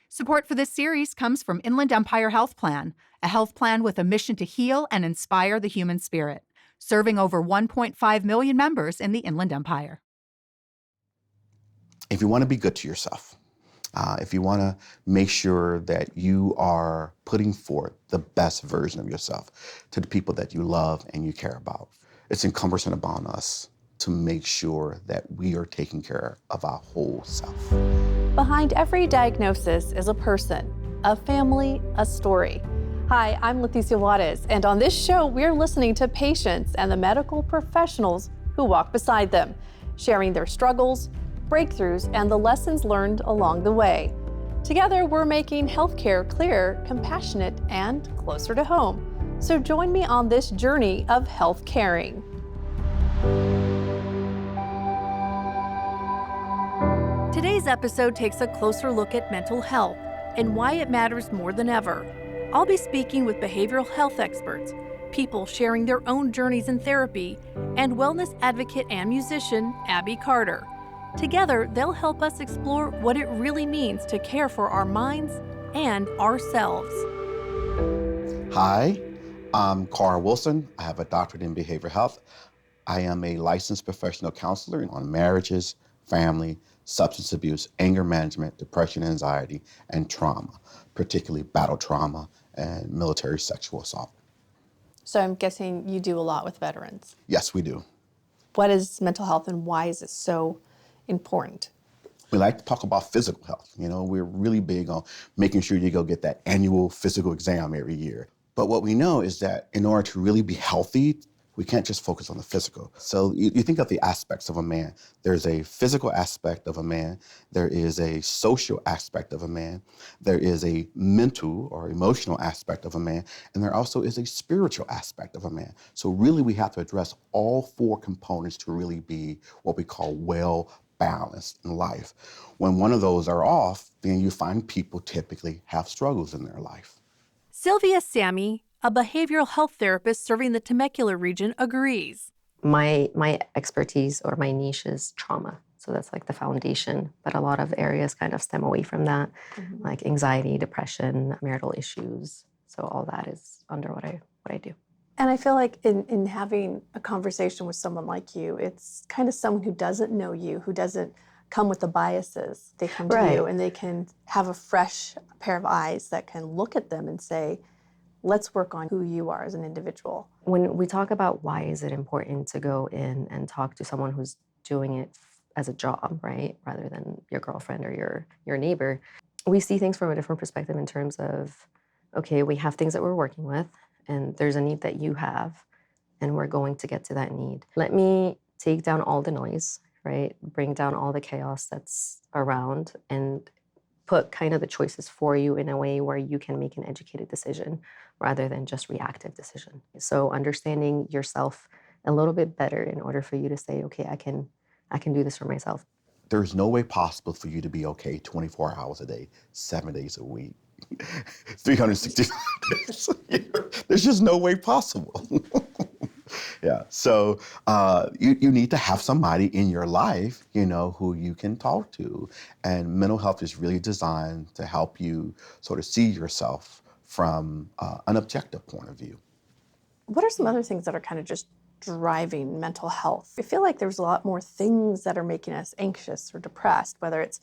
Support for this series comes from Inland Empire Health Plan, a health plan with a mission to heal and inspire the human spirit, serving over 1.5 million members in the Inland Empire. If you want to be good to yourself, if you want to make sure that you are putting forth the best version of yourself to the people that you love and you care about, it's incumbent upon us to make sure that we are taking care of our whole self. Behind every diagnosis is a person, a family, a story. Hi, I'm Leticia Juarez, and on this show, we're listening to patients and the medical professionals who walk beside them, sharing their struggles, breakthroughs, and the lessons learned along the way. Together, we're making healthcare clear, compassionate, and closer to home. So join me on this journey of health caring. Today's episode takes a closer look at mental health and why it matters more than ever. I'll be speaking with behavioral health experts, people sharing their own journeys in therapy, and wellness advocate and musician Abby Carter. Together, they'll help us explore what it really means to care for our minds and ourselves. Hi, I'm Carl Wilson. I have a doctorate in behavioral health. I am a licensed professional counselor on marriages, family, substance abuse, anger management, depression, anxiety, and trauma, particularly battle trauma and military sexual assault. So I'm guessing you do a lot with veterans. Yes, we do. What is mental health and why is it so important? We like to talk about physical health. You know, we're really big on making sure you go get that annual physical exam every year. But what we know is that in order to really be healthy, we can't just focus on the physical. So you think of the aspects of a man. There's a physical aspect of a man. There is a social aspect of a man. There is a mental or emotional aspect of a man. And there also is a spiritual aspect of a man. So really we have to address all four components to really be what we call well-balanced in life. When one of those are off, then you find people typically have struggles in their life. Sylvia Sammy, a behavioral health therapist serving the Temecula region, agrees. My expertise or my niche is trauma. So that's like the foundation, but a lot of areas kind of stem away from that, like anxiety, depression, marital issues. So all that is under what I do. And I feel like in having a conversation with someone like you, it's kind of someone who doesn't know you, who doesn't come with the biases. They come to you and they can have a fresh pair of eyes that can look at them and say, let's work on who you are as an individual. When we talk about why is it important to go in and talk to someone who's doing it as a job, right, rather than your girlfriend or your neighbor, we see things from a different perspective in terms of, okay, we have things that we're working with, and there's a need that you have, and we're going to get to that need. Let me take down all the noise, right, bring down all the chaos that's around, and put kind of the choices for you in a way where you can make an educated decision rather than just reactive decision. So understanding yourself a little bit better in order for you to say, okay, I can do this for myself. There's no way possible for you to be okay 24 hours a day, 7 days a week, 365 days a year. There's just no way possible. Yeah, so you need to have somebody in your life, you know, who you can talk to. And mental health is really designed to help you sort of see yourself from an objective point of view. What are some other things that are kind of just driving mental health? I feel like there's a lot more things that are making us anxious or depressed, whether it's,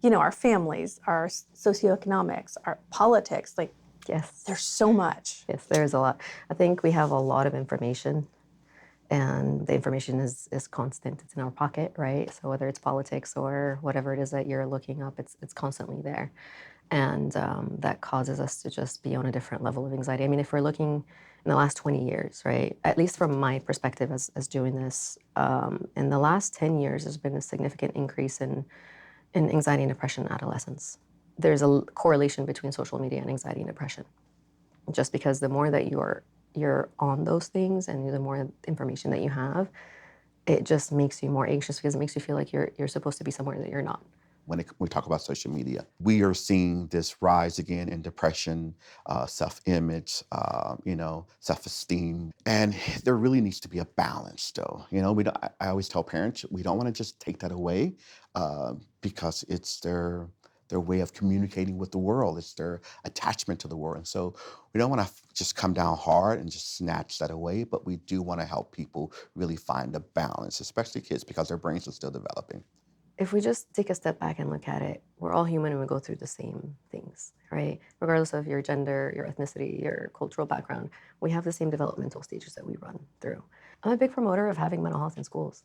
you know, our families, our socioeconomics, our politics, like, Yes. there's so much. Yes, there's a lot. I think we have a lot of information, and the information is constant. It's in our pocket, right? So whether it's politics or whatever it is that you're looking up, it's constantly there. And that causes us to just be on a different level of anxiety. I mean, if we're looking in the last 20 years, right, at least from my perspective as doing this, in the last 10 years, there's been a significant increase in anxiety and depression in adolescents. There's a correlation between social media and anxiety and depression. Just because the more that you're on those things and the more information that you have, it just makes you more anxious because it makes you feel like you're supposed to be somewhere that you're not. When we talk about social media, we are seeing this rise again in depression, self-image, self-esteem. And there really needs to be a balance, though. You know, I always tell parents, we don't want to just take that away because it's their their way of communicating with the world. It's their attachment to the world. And so we don't want to just come down hard and just snatch that away, but we do want to help people really find a balance, especially kids, because their brains are still developing. If we just take a step back and look at it, we're all human and we go through the same things, right? Regardless of your gender, your ethnicity, your cultural background, we have the same developmental stages that we run through. I'm a big promoter of having mental health in schools,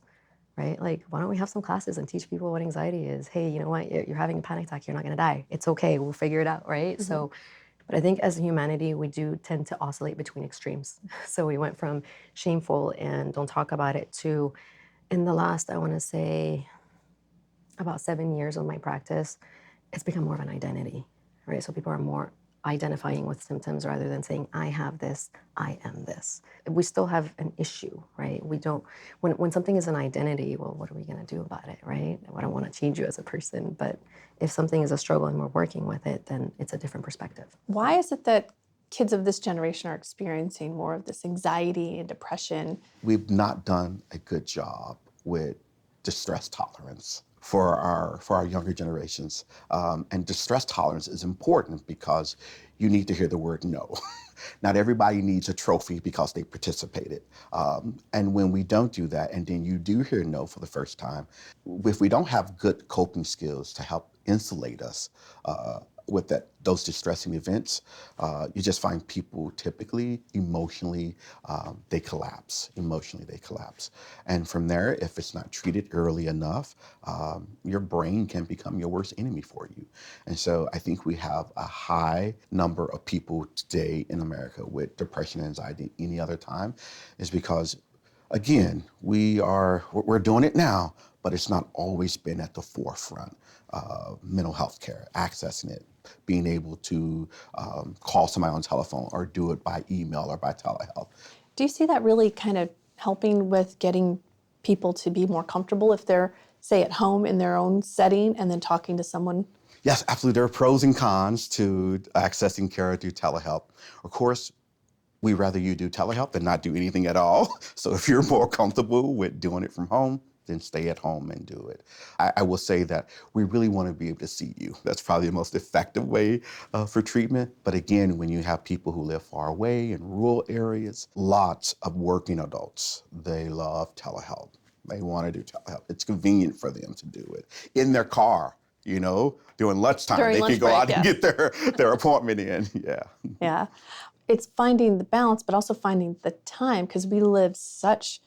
right? Like, why don't we have some classes and teach people what anxiety is? Hey, you know what? You're having a panic attack. You're not going to die. It's okay. We'll figure it out, right? So, but I think as humanity, we do tend to oscillate between extremes. So we went from shameful and don't talk about it to, in the last, I want to say, about 7 years of my practice, it's become more of an identity, right? So people are more identifying with symptoms rather than saying, I have this, I am this. We still have an issue, right? We don't, when something is an identity, well, what are we gonna do about it, right? I don't wanna change you as a person, but if something is a struggle and we're working with it, then it's a different perspective. Why is it that kids of this generation are experiencing more of this anxiety and depression? We've not done a good job with distress tolerance for our younger generations. And distress tolerance is important because you need to hear the word no. Not everybody needs a trophy because they participated. And when we don't do that, and then you do hear no for the first time, if we don't have good coping skills to help insulate us with those distressing events, you just find people typically emotionally, they collapse. Emotionally, they collapse. And from there, if it's not treated early enough, your brain can become your worst enemy for you. And so I think we have a high number of people today in America with depression and anxiety any other time, is because, again, we're doing it now, but it's not always been at the forefront of mental health care, accessing it, being able to call somebody on telephone or do it by email or by telehealth. Do you see that really kind of helping with getting people to be more comfortable if they're, say, at home in their own setting and then talking to someone? Yes, absolutely. There are pros and cons to accessing care through telehealth. Of course, we'd rather you do telehealth than not do anything at all. So if you're more comfortable with doing it from home, then stay at home and do it. I will say that we really want to be able to see you. That's probably the most effective way for treatment. But again, when you have people who live far away in rural areas, lots of working adults, they love telehealth. They want to do telehealth. It's convenient for them to do it in their car, during lunchtime. During they lunch can go break, out and yeah. get their appointment in. Yeah. Yeah. It's finding the balance, but also finding the time, because we live such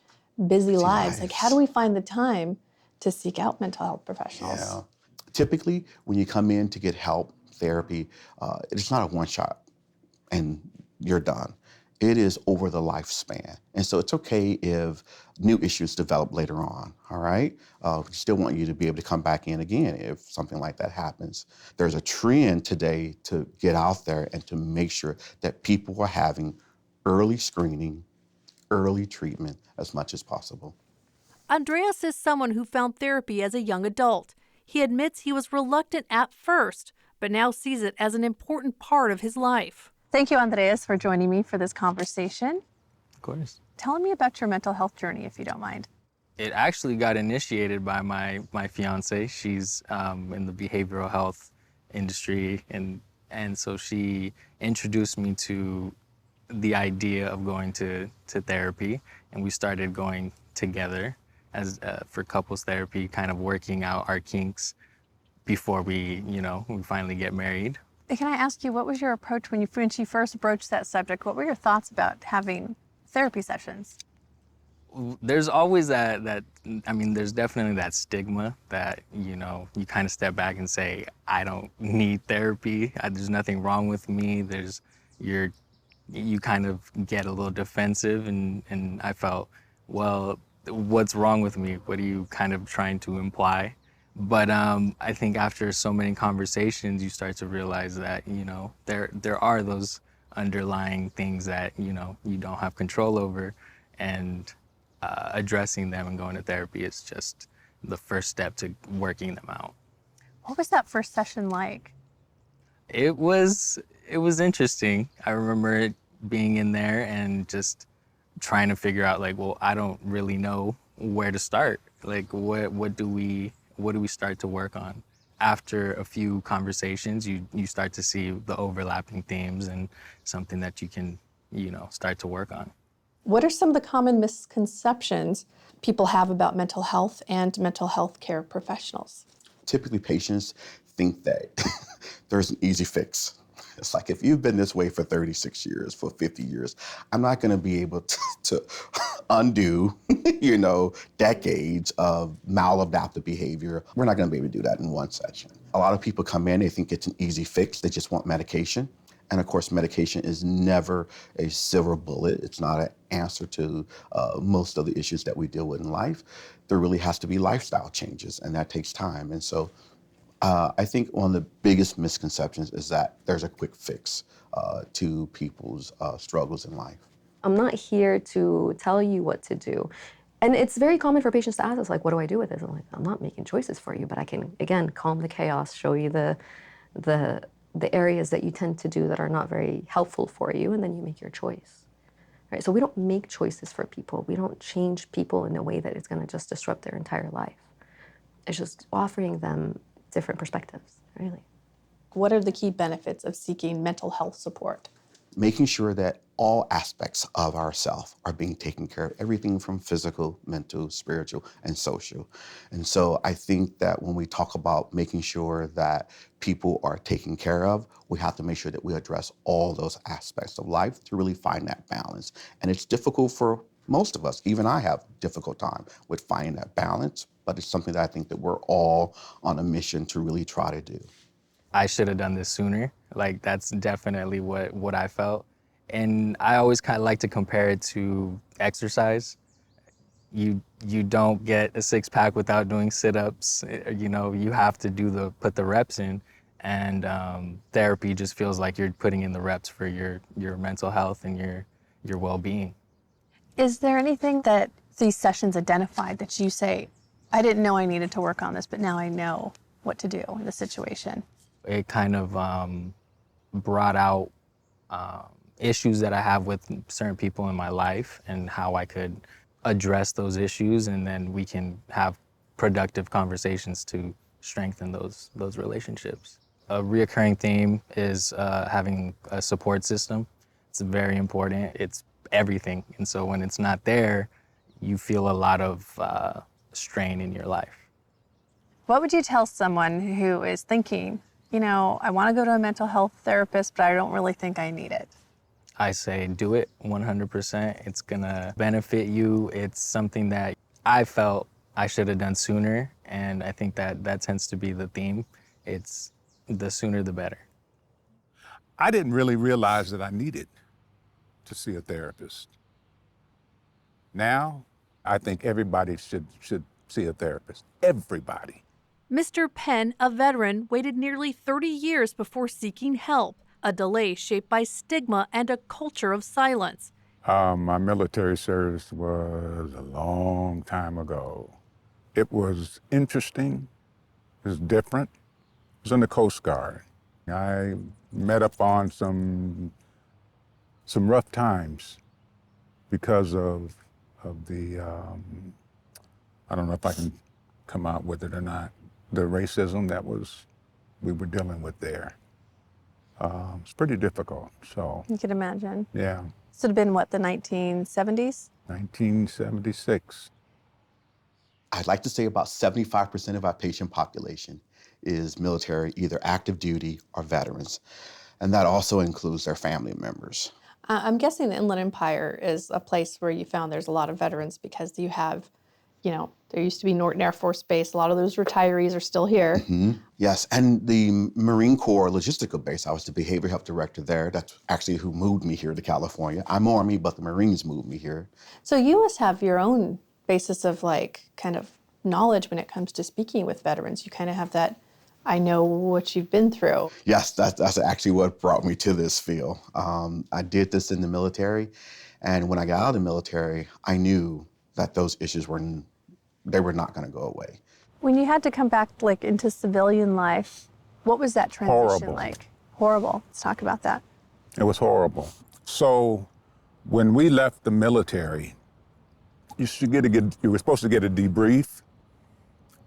busy lives. Like, how do we find the time to seek out mental health professionals? Yeah. Typically, when you come in to get help, therapy, it's not a one shot and you're done. It is over the lifespan. And so it's okay if new issues develop later on, all right? We still want you to be able to come back in again if something like that happens. There's a trend today to get out there and to make sure that people are having early screening, early treatment as much as possible. Andreas is someone who found therapy as a young adult. He admits he was reluctant at first, but now sees it as an important part of his life. Thank you, Andreas, for joining me for this conversation. Of course. Tell me about your mental health journey, if you don't mind. It actually got initiated by my fiance. She's in the behavioral health industry, and so she introduced me to the idea of going to therapy, and we started going together as for couples therapy, kind of working out our kinks before we finally get married. Can I ask you, what was your approach when she first broached that subject? What were your thoughts about having therapy sessions? There's always there's definitely that stigma that, you kind of step back and say, I don't need therapy. There's nothing wrong with me. You kind of get a little defensive, and I felt, well, what's wrong with me? What are you kind of trying to imply? But I think after so many conversations, you start to realize that, there are those underlying things that, you don't have control over, and addressing them and going to therapy is just the first step to working them out. What was that first session like? It was interesting. I remember it being in there and just trying to figure out, like, well, I don't really know where to start. Like, what do we start to work on? after a few conversations, you start to see the overlapping themes and something that you can, start to work on. What are some of the common misconceptions people have about mental health and mental health care professionals? Typically, patients think that there's an easy fix. It's like, if you've been this way for 36 years, for 50 years, I'm not going to be able to undo, decades of maladaptive behavior. We're not going to be able to do that in one session. A lot of people come in, they think it's an easy fix. They just want medication. And of course, medication is never a silver bullet. It's not an answer to most of the issues that we deal with in life. There really has to be lifestyle changes, and that takes time. And so I think one of the biggest misconceptions is that there's a quick fix to people's struggles in life. I'm not here to tell you what to do. And it's very common for patients to ask us, like, what do I do with this? I'm like, I'm not making choices for you, but I can, again, calm the chaos, show you the areas that you tend to do that are not very helpful for you, and then you make your choice. Right? So we don't make choices for people. We don't change people in a way that is going to just disrupt their entire life. It's just offering them different perspectives, really. What are the key benefits of seeking mental health support? Making sure that all aspects of ourself are being taken care of, everything from physical, mental, spiritual, and social. And so I think that when we talk about making sure that people are taken care of, we have to make sure that we address all those aspects of life to really find that balance. And it's difficult for most of us. Even I have a difficult time with finding that balance, but it's something that I think that we're all on a mission to really try to do. I should have done this sooner. Like, that's definitely what I felt. And I always kind of like to compare it to exercise. You don't get a six-pack without doing sit-ups. You have to put the reps in. And therapy just feels like you're putting in the reps for your mental health and your well-being. Is there anything that these sessions identified that you say, I didn't know I needed to work on this, but now I know what to do in the situation? It kind of brought out issues that I have with certain people in my life and how I could address those issues, and then we can have productive conversations to strengthen those relationships. A reoccurring theme is having a support system. It's very important. It's everything. And so when it's not there, you feel a lot of strain in your life. What would you tell someone who is thinking, I want to go to a mental health therapist, but I don't really think I need it? I say do it 100%. It's gonna benefit you. It's something that I felt I should have done sooner, and I think that tends to be the theme. It's the sooner the better. I didn't really realize that I needed to see a therapist. Now, I think everybody should see a therapist. Everybody. Mr. Penn, a veteran, waited nearly 30 years before seeking help, a delay shaped by stigma and a culture of silence. My military service was a long time ago. It was interesting. It was different. I was in the Coast Guard. I met up on some rough times because of the, I don't know if I can come out with it or not, the racism that we were dealing with there. It's pretty difficult, so. You can imagine. Yeah. This would have been, what, the 1970s? 1976. I'd like to say about 75% of our patient population is military, either active duty or veterans. And that also includes their family members. I'm guessing the Inland Empire is a place where you found there's a lot of veterans because you have, there used to be Norton Air Force Base. A lot of those retirees are still here. Mm-hmm. Yes, and the Marine Corps Logistical Base, I was the behavioral health director there. That's actually who moved me here to California. I'm Army, but the Marines moved me here. So you must have your own basis of kind of knowledge when it comes to speaking with veterans. You kind of have that, I know what you've been through. Yes, that's actually what brought me to this field. I did this in the military, and when I got out of the military, I knew that those issues were not going to go away. When you had to come back into civilian life, what was that transition like? Horrible. Let's talk about that. It was horrible. So when we left the military, you were supposed to get a debrief,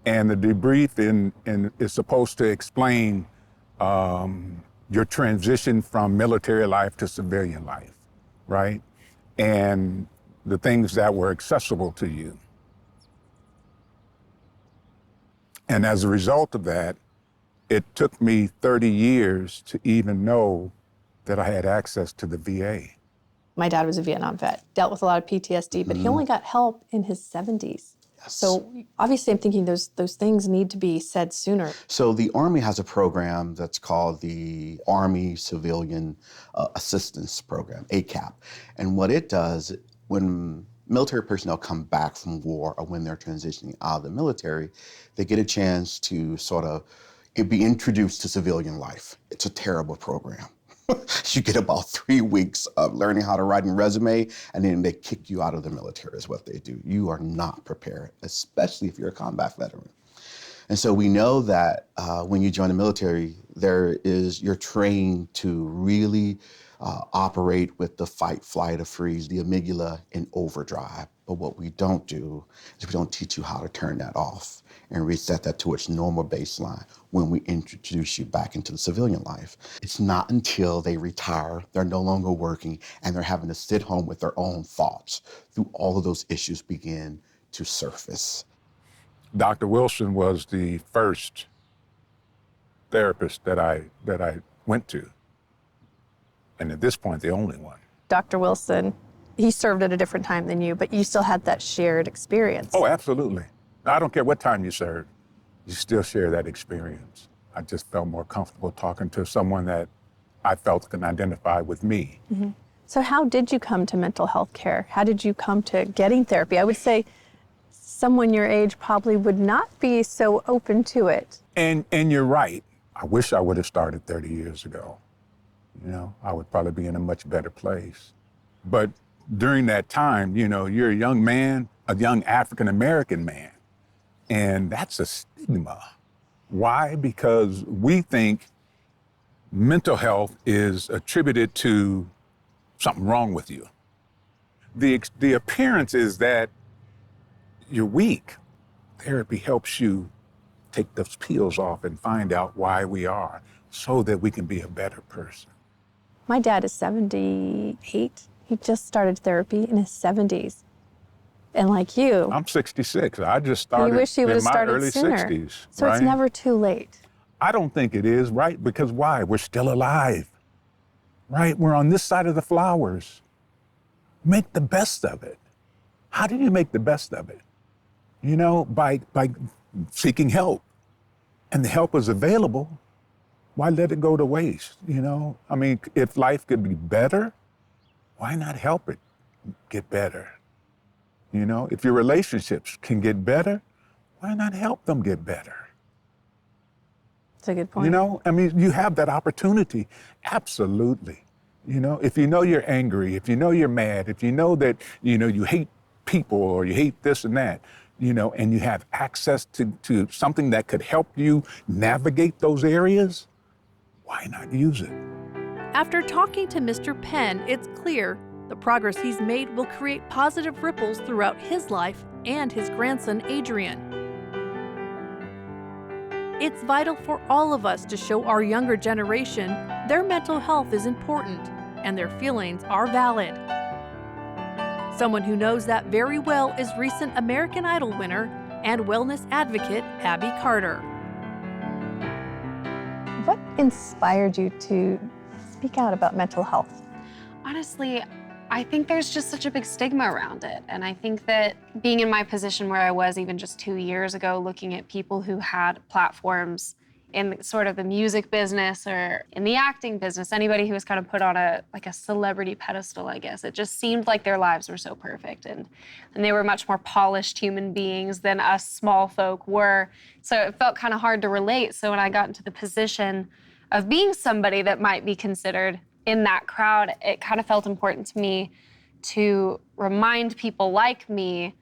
And the debrief is supposed to explain your transition from military life to civilian life, right? And the things that were accessible to you. And as a result of that, it took me 30 years to even know that I had access to the VA. My dad was a Vietnam vet, dealt with a lot of PTSD, but he only got help in his 70s. Yes. So obviously I'm thinking those things need to be said sooner. So the Army has a program that's called the Army Civilian Assistance Program, ACAP. And what it does, when military personnel come back from war or when they're transitioning out of the military, they get a chance to sort of be introduced to civilian life. It's a terrible program. You get about 3 weeks of learning how to write a resume, and then they kick you out of the military is what they do. You are not prepared, especially if you're a combat veteran. And so we know that when you join the military, you're trained to really operate with the fight, flight, or freeze, the amygdala in overdrive. But what we don't do is we don't teach you how to turn that off and reset that to its normal baseline when we introduce you back into the civilian life. It's not until they retire, they're no longer working, and they're having to sit home with their own thoughts through all of those issues begin to surface. Dr. Wilson was the first therapist that I went to. And at this point, the only one. Dr. Wilson, he served at a different time than you, but you still had that shared experience. Oh, absolutely. I don't care what time you served, you still share that experience. I just felt more comfortable talking to someone that I felt can identify with me. Mm-hmm. So how did you come to mental health care? How did you come to getting therapy? I would say someone your age probably would not be so open to it. And you're right. I wish I would have started 30 years ago. You know, I would probably be in a much better place. But during that time, you know, you're a young man, a young African-American man, and that's a stigma. Why? Because we think mental health is attributed to something wrong with you. The appearance is that you're weak. Therapy helps you take those peels off and find out why we are so that we can be a better person. My dad is 78. He just started therapy in his 70s. And like you, I'm 66. I just started you wish you would in have my started early sooner. 60s. So right? it's never too late. I don't think it is, right? Because why? We're still alive, right? We're on this side of the flowers. Make the best of it. How do you make the best of it? You know, by seeking help. And the help is available. Why let it go to waste, you know? I mean, if life could be better, why not help it get better? You know, if your relationships can get better, why not help them get better? That's a good point. You know, I mean, you have that opportunity, absolutely. You know, if you know you're angry, if you know you're mad, if you know that, you know, you hate people or you hate this and that, you know, and you have access to something that could help you navigate those areas, why not use it? After talking to Mr. Penn, it's clear the progress he's made will create positive ripples throughout his life and his grandson, Adrian. It's vital for all of us to show our younger generation their mental health is important and their feelings are valid. Someone who knows that very well is recent American Idol winner and wellness advocate Abby Carter. What inspired you to speak out about mental health? Honestly, I think there's just such a big stigma around it. And I think that being in my position where I was even just 2 years ago, looking at people who had platforms in sort of the music business or in the acting business, anybody who was kind of put on a celebrity pedestal, I guess, it just seemed like their lives were so perfect and they were much more polished human beings than us small folk were. So it felt kind of hard to relate. So when I got into the position of being somebody that might be considered in that crowd, it kind of felt important to me to remind people like me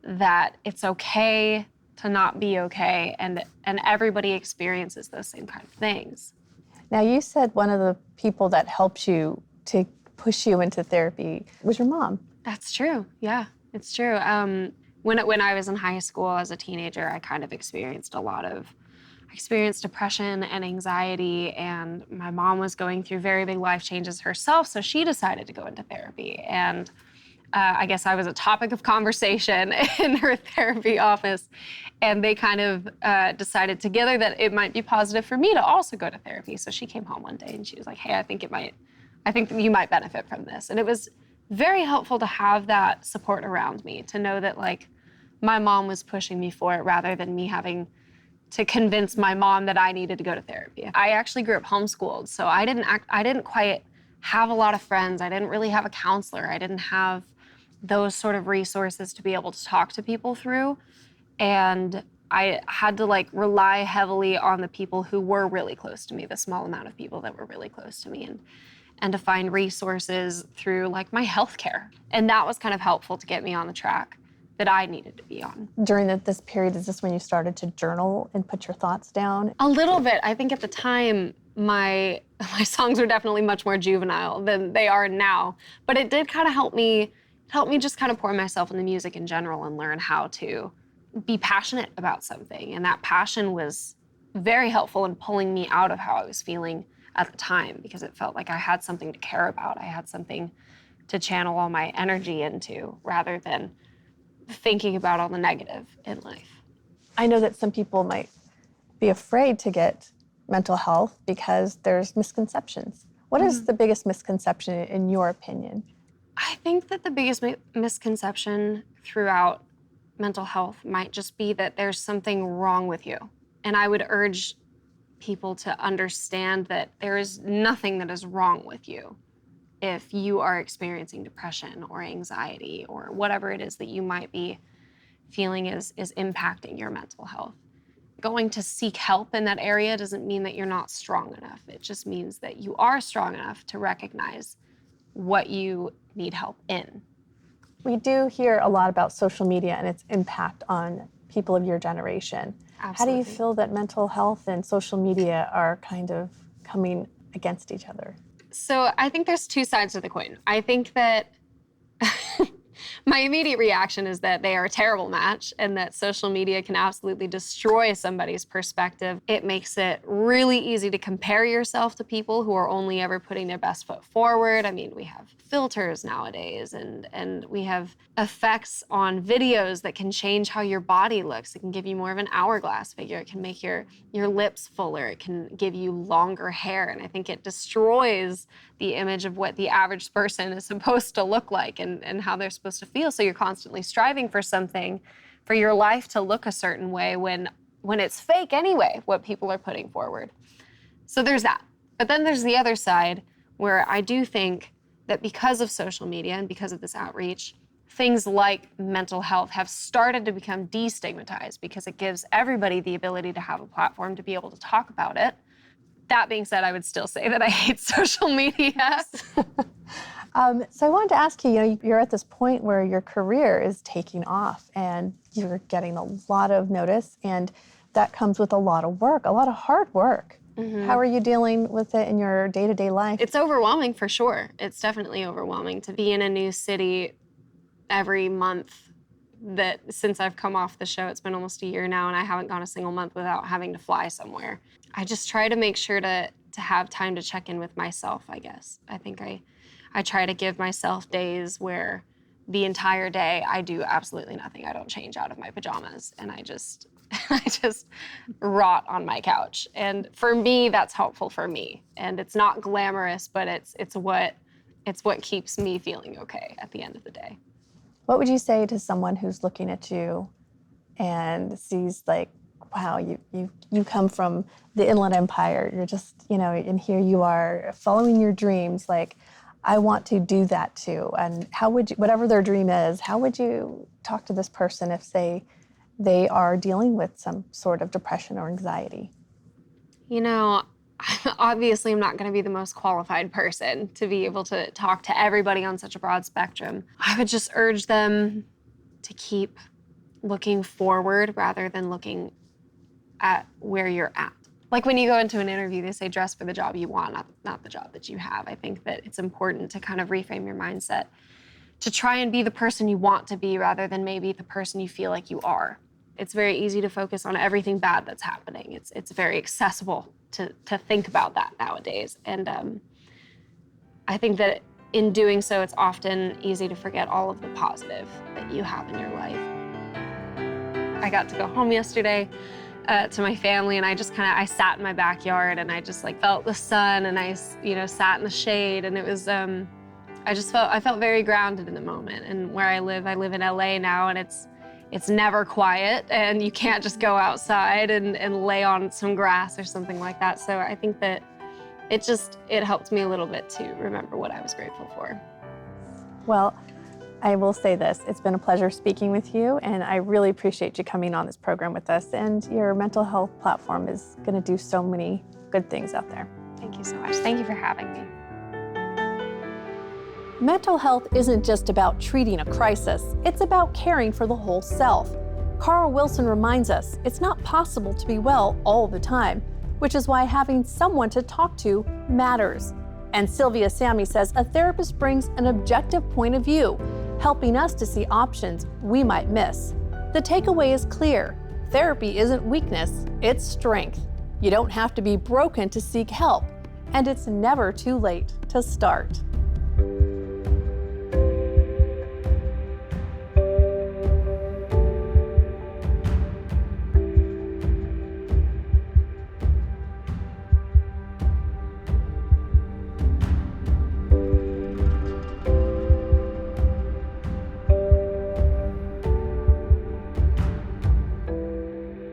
that it's okay to not be okay, and everybody experiences those same kind of things. Now, you said one of the people that helped you to push you into therapy was your mom. That's true, yeah, it's true. When I was in high school as a teenager, I kind of experienced depression and anxiety, and my mom was going through very big life changes herself, so she decided to go into therapy. And I guess I was a topic of conversation in her therapy office, and they kind of decided together that it might be positive for me to also go to therapy. So she came home one day and she was like, hey, I think that you might benefit from this. And it was very helpful to have that support around me, to know that like my mom was pushing me for it rather than me having to convince my mom that I needed to go to therapy. I actually grew up homeschooled, so I didn't quite have a lot of friends. I didn't really have a counselor. I didn't have those sort of resources to be able to talk to people through. And I had to like rely heavily on the people who were really close to me, the small amount of people that were really close to me, and to find resources through like my healthcare. And that was kind of helpful to get me on the track that I needed to be on. During this period, is this when you started to journal and put your thoughts down? A little bit. I think at the time, my songs were definitely much more juvenile than they are now. But it did kind of help me just kind of pour myself into music in general and learn how to be passionate about something. And that passion was very helpful in pulling me out of how I was feeling at the time, because it felt like I had something to care about. I had something to channel all my energy into rather than thinking about all the negative in life. I know that some people might be afraid to get mental health because there's misconceptions. What is the biggest misconception in your opinion? I think that the biggest misconception throughout mental health might just be that there's something wrong with you. And I would urge people to understand that there is nothing that is wrong with you if you are experiencing depression or anxiety or whatever it is that you might be feeling is impacting your mental health. Going to seek help in that area doesn't mean that you're not strong enough. It just means that you are strong enough to recognize what you need help in. We do hear a lot about social media and its impact on people of your generation. Absolutely. How do you feel that mental health and social media are kind of coming against each other? So I think there's two sides to the coin. I think that my immediate reaction is that they are a terrible match and that social media can absolutely destroy somebody's perspective. It makes it really easy to compare yourself to people who are only ever putting their best foot forward. I mean, we have filters nowadays and we have effects on videos that can change how your body looks. It can give you more of an hourglass figure. It can make your lips fuller. It can give you longer hair. And I think it destroys the image of what the average person is supposed to look like and how they're supposed to feel. So you're constantly striving for something, for your life to look a certain way when it's fake anyway, what people are putting forward. So there's that. But then there's the other side where I do think that because of social media and because of this outreach, things like mental health have started to become destigmatized because it gives everybody the ability to have a platform to be able to talk about it. That being said, I would still say that I hate social media. So I wanted to ask you, you're at this point where your career is taking off and you're getting a lot of notice, and that comes with a lot of work, a lot of hard work. Mm-hmm. How are you dealing with it in your day-to-day life? It's overwhelming for sure. It's definitely overwhelming to be in a new city every month. That since I've come off the show, it's been almost a year now, and I haven't gone a single month without having to fly somewhere. I just try to make sure to have time to check in with myself, I guess. I think I try to give myself days where the entire day I do absolutely nothing. I don't change out of my pajamas, and I just rot on my couch. And for me, that's helpful for me. And it's not glamorous, but it's what keeps me feeling okay at the end of the day. What would you say to someone who's looking at you and sees like, wow, you come from the Inland Empire, you're just, and here you are following your dreams, like, I want to do that too. And how would you, whatever their dream is, how would you talk to this person if they are dealing with some sort of depression or anxiety? Obviously, I'm not going to be the most qualified person to be able to talk to everybody on such a broad spectrum. I would just urge them to keep looking forward rather than looking at where you're at. Like when you go into an interview, they say dress for the job you want, not the job that you have. I think that it's important to kind of reframe your mindset to try and be the person you want to be rather than maybe the person you feel like you are. It's very easy to focus on everything bad that's happening. It's very accessible to think about that nowadays. And I think that in doing so, it's often easy to forget all of the positive that you have in your life. I got to go home yesterday to my family, and I sat in my backyard and I just like felt the sun, and I sat in the shade, and it was I felt very grounded in the moment. And where I live in LA now, and it's never quiet, and you can't just go outside and lay on some grass or something like that. So I think that it helped me a little bit to remember what I was grateful for. Well, I will say this, it's been a pleasure speaking with you, and I really appreciate you coming on this program with us, and your mental health platform is gonna do so many good things out there. Thank you so much. Thank you for having me. Mental health isn't just about treating a crisis, it's about caring for the whole self. Carl Wilson reminds us it's not possible to be well all the time, which is why having someone to talk to matters. And Sylvia Sammy says a therapist brings an objective point of view, helping us to see options we might miss. The takeaway is clear. Therapy isn't weakness, it's strength. You don't have to be broken to seek help, and it's never too late to start.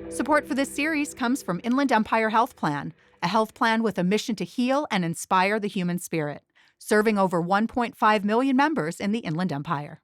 Support for this series comes from Inland Empire Health Plan, a health plan with a mission to heal and inspire the human spirit, serving over 1.5 million members in the Inland Empire.